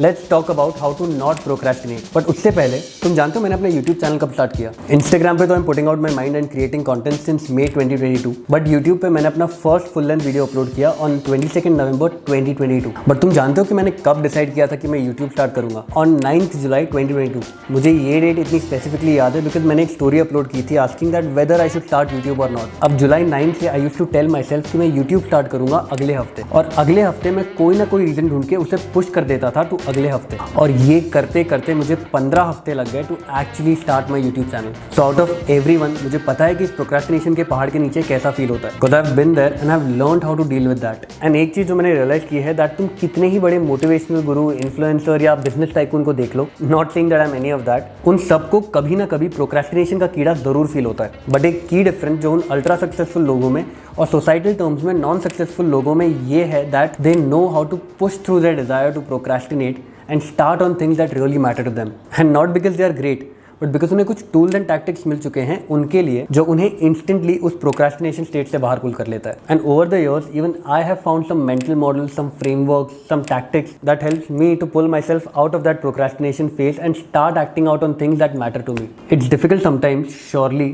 Let's talk about how to not procrastinate. But उससे पहले तुम जानते हो मैंने अपना यूट्यूब चैनल कब स्टार्ट किया? इंस्टाग्राम पे तो I am putting out my mind and creating content since May 2022, but YouTube पे मैंने अपना first full length video upload किया ऑन 22 नवंबर 2022। बट तुम जानते हो कि मैंने कब डिसाइड किया था कि मैं यूट्यूब स्टार्ट करूंगा? ऑन 9 जुलाई 2022। मुझे ये डेट इतनी स्पेसिफिकली याद है बिकॉज मैंने एक स्टोरी अपलोड की थी asking that whether I should start YouTube और नॉट। अब जुलाई 9 से I used to tell myself कि मैं यूट्यूब स्टार्ट करूंगा अगले हफ्ते, और अगले हफ्ते में कोई ना कोई रीजन ढूंढ के उसे पुश कर देता था टू अगले हफ्ते, और ये करते करते मुझे 15 हफ्ते लग गए to actually start my YouTube channel. So out of everyone मुझे पता है कि इस प्रोक्रेस्टिनेशन के पहाड़ के नीचे कैसा फील होता है, because I have been there and I have learned how to deal with that. And एक चीज जो मैंने रियलाइज की है दैट तुम कितने ही बड़े मोटिवेशनल गुरु, इन्फ्लुएंसर या बिजनेस टाइकून को देख लो, not saying that I am any of that, उन सबको कभी ना कभी प्रोक्रेस्टिनेशन का कीड़ा जरूर फील होता है। बट एक की डिफरेंस जो उन अल्ट्रा सक्सेसफुल लोगों में और सोसाइटल टर्म्स में नॉन सक्सेसफुल लोगों में ये है that they know how to push through their desire to procrastinate and start on things that really matter to them, and not because they are great but because उन्हें कुछ tools and tactics मिल चुके हैं उनके लिए जो उन्हें instantly उस procrastination state से बाहर pull कर लेता है। And over the years even I have found some mental models, some frameworks, some tactics that helps me to pull myself out of that procrastination phase and start acting out on things that matter to me. It's difficult sometimes, surely,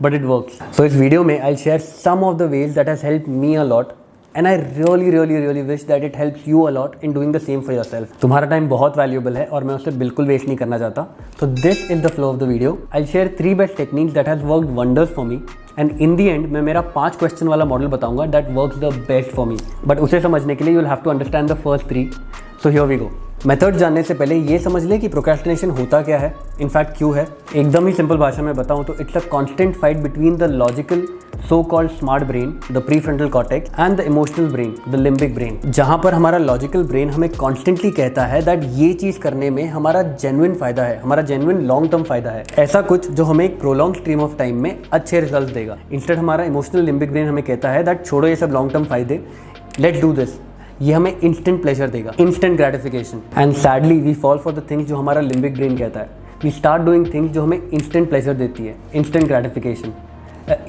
but it works. So इस video में I'll share some of the ways that has helped me a lot, and I really wish that it helps you a lot in doing the same for yourself. तुम्हारा time बहुत valuable है और मैं उसे बिल्कुल waste नहीं करना चाहता। So this is the flow of the video. I'll share 3 best techniques that has worked wonders for me, and in the end मैं मेरा 5 क्वेश्चन वाला मॉडल बताऊंगा that works the best for me. But उसे समझने के लिए you'll have to understand the first 3. So here we go. Method जानने से पहले ये समझ ले कि प्रोक्रेस्टिनेशन होता क्या है, इनफैक्ट क्यों है। एकदम ही सिंपल भाषा में बताऊं तो it's a constant fight between the logical so called smart brain, the prefrontal cortex, and the emotional brain, the limbic brain. जहां पर हमारा लॉजिकल ब्रेन हमें कॉन्स्टेंटली कहता है दैट ये चीज करने में हमारा जेन्युइन फायदा है, हमारा जेन्युइन लॉन्ग टर्म फायदा है, ऐसा कुछ जो हमें एक प्रोलॉन्ग स्ट्रीम ऑफ टाइम में अच्छे रिजल्ट देगा। इंस्टेड हमारा इमोशनल लिम्बिक ब्रेन हमें कहता है दैट छोड़ो ये सब लॉन्ग टर्म फायदे, लेट्स डू दिस, ये हमें इंस्टेंट प्लेजर देगा, instant gratification. And sadly we fall for the things जो हमारा लिम्बिक ब्रेन कहता है। वी स्टार्ट डूइंग थिंग्स जो हमें इंस्टेंट प्लेजर देती है, instant gratification,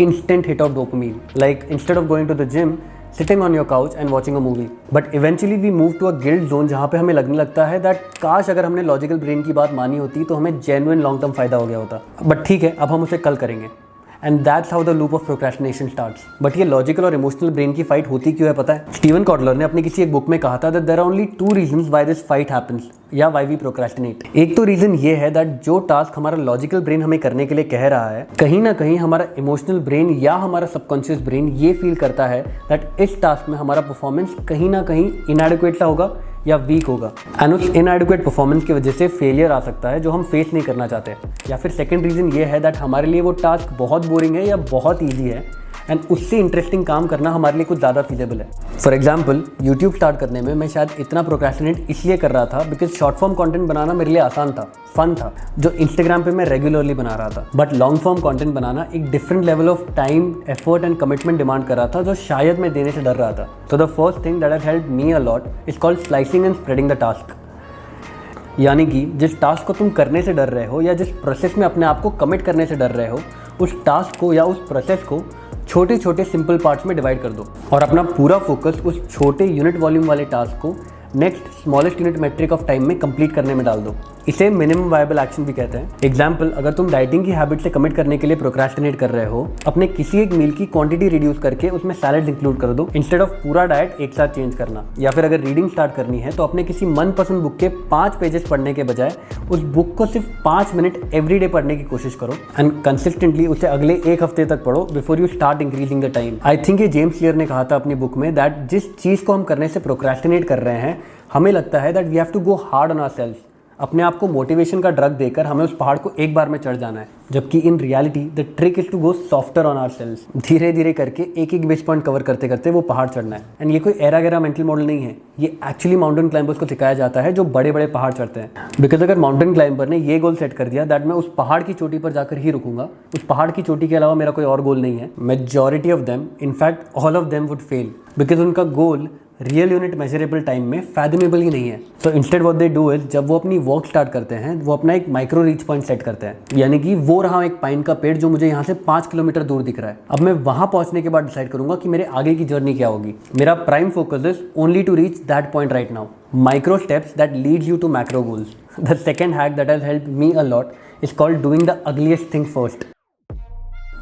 instant hit of dopamine, like instead of going to the gym, sitting on your couch and watching a movie. But eventually we move to a guilt zone जहाँ पे हमें लगने लगता है that काश अगर हमने लॉजिकल ब्रेन की बात मानी होती तो हमें जेन्युइन लॉन्ग टर्म फायदा हो गया होता। बट ठीक है, अब हम उसे कल करेंगे। And that's how the loop of procrastination starts. But ये लॉजिकल और इमोशनल ब्रेन की फाइट होती क्यों है पता है? स्टीवन कॉडलर ने अपनी किसी एक बुक में कहा था that there are only 2 reasons why this fight happens, या व्हाई वी प्रोक्रेस्टिनेट। एक तो रीजन ये है दैट जो टास्क हमारा लॉजिकल ब्रेन हमें करने के लिए कह रहा है, कहीं ना कहीं हमारा इमोशनल ब्रेन या हमारा सबकॉन्शियस ब्रेन ये फील करता है दैट इस टास्क में हमारा परफॉर्मेंस कहीं ना कहीं इनएडिक्वेट सा होगा या वीक होगा, एंड उस इनएडिक्वेट परफॉर्मेंस की वजह से फेलियर आ सकता है जो हम फेस नहीं करना चाहते। या फिर सेकंड रीजन ये है दैट हमारे लिए वो टास्क बहुत बोरिंग है या बहुत ईजी है, एंड उससे इंटरेस्टिंग काम करना हमारे लिए कुछ ज़्यादा फीजेबल है। फॉर एग्जाम्पल यूट्यूब स्टार्ट करने में मैं शायद इतना प्रोक्रेस्टिनेट इसलिए कर रहा था बिकॉज शॉर्ट फॉर्म कंटेंट बनाना मेरे लिए आसान था, फन था, जो इंस्टाग्राम पे मैं रेगुलरली बना रहा था। बट लॉन्ग फॉर्म कंटेंट बनाना एक different level of time, effort and commitment demand कर रहा था जो शायद मैं देने से डर रहा था। तो the first thing that has helped me a lot is called slicing and spreading the task. यानी कि जिस टास्क को तुम करने से डर रहे हो या जिस प्रोसेस में अपने आप को कमिट करने से डर रहे हो, उस टास्क को या उस प्रोसेस को छोटे छोटे सिंपल पार्ट्स में डिवाइड कर दो और अपना पूरा फोकस उस छोटे यूनिट वॉल्यूम वाले टास्क को next smallest unit metric of time में कंप्लीट करने में डाल दो। इसे मिनिमम वायबल एक्शन भी कहते हैं। एग्जाम्पल, अगर तुम डाइटिंग की हैबिट से कमिट करने के लिए प्रोक्रेस्टिनेट कर रहे हो, अपने किसी एक मील की क्वांटिटी रिड्यूस करके उसमें सैलेड्स इंक्लूड कर दो इंस्टेड ऑफ पूरा डाइट एक साथ चेंज करना। या फिर अगर रीडिंग स्टार्ट करनी है तो अपने किसी मनपसंद बुक के 5 पेजेस पढ़ने के बजाय उस बुक को सिर्फ 5 मिनट एवरीडे पढ़ने की कोशिश करो एंड कंसिस्टेंटली उसे अगले 1 हफ्ते तक पढ़ो before you start increasing the time. I think ये जेम्स क्लियर ने कहा था अपनी बुक में दैट जिस चीज़ को हम करने से प्रोक्रेस्टिनेट कर रहे हैं, हमें लगता है that we have to go hard on ourselves. अपने आप को मोटिवेशन का ड्रग देकर हमें उस पहाड़ को एक बार में चढ़ जाना है, जबकि in reality the trick is to go softer on ourselves. धीरे धीरे करके एक बेस पॉइंट कवर करते करते वो पहाड़ चढ़ना है। एंड ये कोई एरा गैरा मेंटल मॉडल नहीं है, ये एक्चुअली माउंटेन क्लाइंबर्स को सिखाया जाता है जो बड़े बड़े पहाड़ चढ़ते हैं। बिकॉज अगर माउंटेन क्लाइंबर ने ये गोल सेट कर दिया दैट मैं उस पहाड़ की चोटी पर जाकर ही रुकूंगा, उस पहाड़ की चोटी के अलावा मेरा कोई और गोल नहीं है, majority of them, in fact all of them would fail because उनका गोल रियल यूनिट मेजरेबल टाइम में फैथमेबल ही नहीं है। तो instead what they do is, जब वो अपनी वॉक स्टार्ट करते हैं वो अपना एक माइक्रो रीच पॉइंट सेट करते हैं, यानी कि वो रहा एक पाइन का पेड़ जो मुझे यहाँ से 5 किलोमीटर दूर दिख रहा है। अब मैं वहाँ पहुँचने के बाद डिसाइड करूंगा कि मेरे आगे की जर्नी क्या होगी। मेरा prime focus is only to reach that point right now. Micro steps that leads you to macro goals. The second hack that has helped me a lot is called doing the ugliest thing first.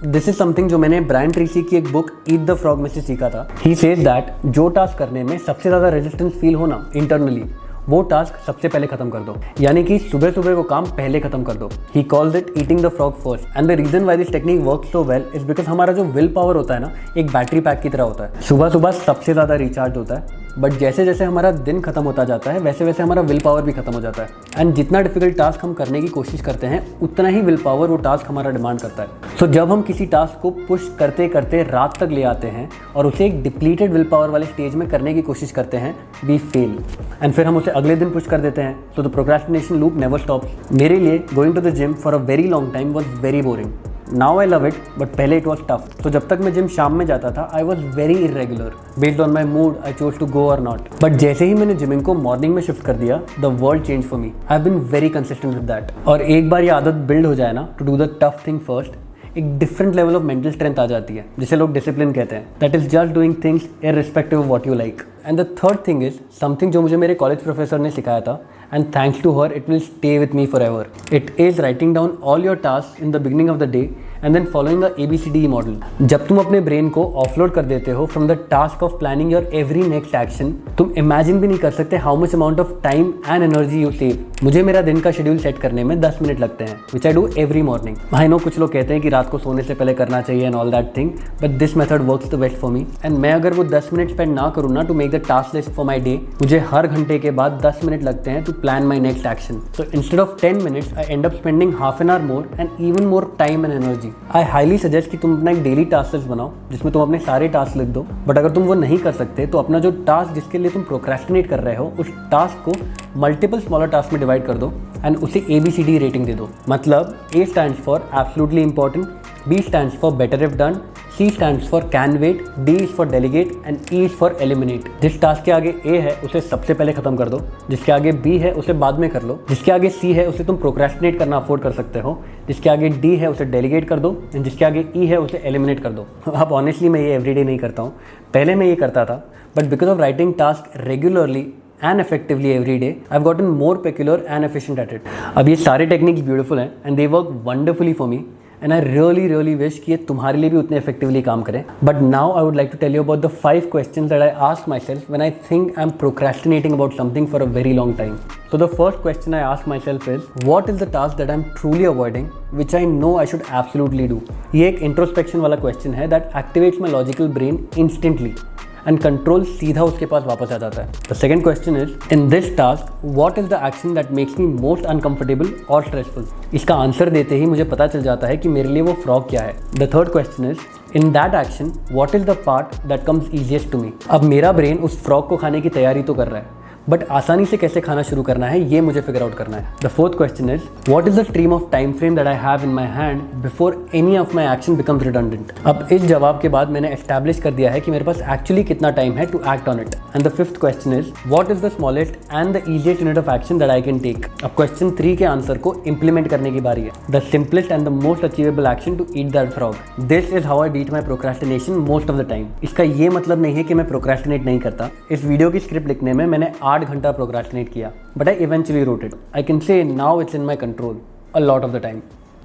This is something जो मैंने Brian Tracy की एक book eat the frog में से सीखा था। He says that जो task करने में सबसे ज़्यादा रेजिस्टेंस फील होना इंटरनली, वो टास्क सबसे पहले खत्म कर दो, यानी कि सुबह सुबह वो काम पहले खत्म कर दो। He calls it eating the frog first. And the reason why this technique work so well is because हमारा जो विल पावर होता है ना, एक बैटरी पैक की तरह होता है। सुबह सुबह सबसे ज़्यादा रिचार्ज होता है, बट जैसे जैसे हमारा दिन खत्म होता जाता है वैसे वैसे हमारा विल पावर भी खत्म हो जाता है। एंड जितना डिफिकल्ट टास्क हम करने की कोशिश करते हैं उतना ही विल पावर वो टास्क हमारा डिमांड करता है। सो जब हम किसी टास्क को पुश करते करते रात तक ले आते हैं और उसे एक डिप्लीटेड विल पावर वाले स्टेज में करने की कोशिश करते हैं, वी फेल। एंड फिर हम उसे अगले दिन पुश कर देते हैं। So the procrastination loop never stops. मेरे लिए going to the gym for a very long time was very boring. Now I love it, but पहले इट वॉज टफ। तो जब तक मैं जिम शाम में जाता था I was very irregular. Based on my mood I chose to go और नॉट। बट जैसे ही मैंने जिमिंग को मॉर्निंग में शिफ्ट कर दिया, the world change for me. I have been very consistent with that. और एक बार ये आदत बिल्ड हो जाए ना, to do the tough thing first, एक different level of mental strength आ जाती है, जिसे लोग डिसिप्लिन कहते हैं। That is just doing things irrespective of what you like. And the third thing is something जो मुझे मेरे कॉलेज प्रोफेसर ने सिखाया था, and thanks to her it will stay with me forever. It is writing down all your task in the beginning of the day and then following a ABCD model. जब तुम अपने brain को offload कर देते हो from the task of planning your every next action, तुम imagine भी नहीं कर सकते how much amount of time and energy you save. मुझे मेरा दिन का शेड्यूल सेट करने में 10 मिनट लगते हैं, which I do every morning. I know कुछ लोग कहते हैं कि रात को सोने से पहले करना चाहिए and all that thing, but this method works the best for me. And मैं अगर वो 10 मिनट स्पेंड ना करूँ ना to make the task list for my day, मुझे हर घंटे के बाद 10 मिनट लगते हैं to plan my next action. So instead of 10 minutes, I end up spending half an hour more and even more time and energy. I highly suggest कि तुम अपना एक डेली टास्क लिस्ट बनाओ जिसमें तुम अपने सारे टास्क लिख दो। बट अगर तुम वो नहीं कर सकते तो अपना जो टास्क जिसके लिए तुम प्रोक्रेस्टिनेट कर रहे हो, उस टास्क को मल्टीपल स्मॉलर टास्क में डिवाइड कर दो एंड उसे ABCD रेटिंग दे दो। मतलब A stands for absolutely important, B stands for better if done, C stands for can wait, D is for delegate and E is for eliminate। जिस task के आगे A है उसे सबसे पहले खत्म कर दो, जिसके आगे B है उसे बाद में कर लो, जिसके आगे C है उसे तुम प्रोक्रेस्टिनेट करना अफोर्ड कर सकते हो, जिसके आगे D है उसे डेलीगेट कर दो एंड जिसके आगे E है उसे एलिमिनेट कर दो। अब ऑनेस्टली मैं ये एवरीडे नहीं करता हूँ, पहले मैं ये करता था, but because of writing task regularly and effectively every day, I've gotten more peculiar and efficient at it। अब ये सारे टेक्निक्स ब्यूटीफुल हैं and they work wonderfully for me and I really wish कि ये तुम्हारे लिए भी उतने effectively काम करें। But now I would like to tell you about the 5 questions that I ask myself when I think I'm procrastinating about something for a very long time। So the first question I ask myself is, what is the task that I'm truly avoiding which I know I should absolutely do? ये एक introspection वाला question है that activates my logical brain instantly and control सीधा उसके पास वापस आ जाता है। The second question is, in this task what is the action that makes me most uncomfortable और स्ट्रेसफुल? इसका आंसर देते ही मुझे पता चल जाता है कि मेरे लिए वो फ्रॉग क्या है। The third question is, in that action what is the part that comes easiest to me? अब मेरा ब्रेन उस फ्रॉग को खाने की तैयारी तो कर रहा है, बट आसानी से कैसे खाना शुरू करना है ये मुझे फिगर आउट करना है। The fourth question is, what is the stream of time frame that I have in my hand before any of my action becomes redundant? अब इस जवाब के बाद मैंने एस्टैब्लिश कर दिया है कि मेरे पास एक्चुअली कितना टाइम है to act on it. And the fifth question is, what is the smallest and the easiest unit of action that I can take? अब क्वेश्चन 3 के आंसर को इंप्लीमेंट करने की बारी है। The simplest and the most achievable action to eat that frog. This is how I beat my procrastination most of the time. इसका ये मतलब नहीं है कि मैं प्रोक्रेस्टिनेट नहीं करता। इस वीडियो की स्क्रिप्ट लिखने में मैंने 8 घंटा प्रोक्रेस्टिनेट किया, but I eventually wrote it. I can say now it's in my control a lot of the time.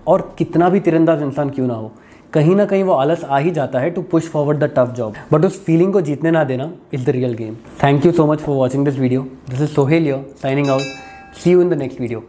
और कितना भी तीरंदाज इंसान क्यों ना हो, कहीं ना कहीं वो आलस आ ही जाता है to push forward the tough job, but उस फीलिंग को जीतने ना देना is the real game. Thank you so much for watching this video. This is Sohail here signing out. See you in the next video.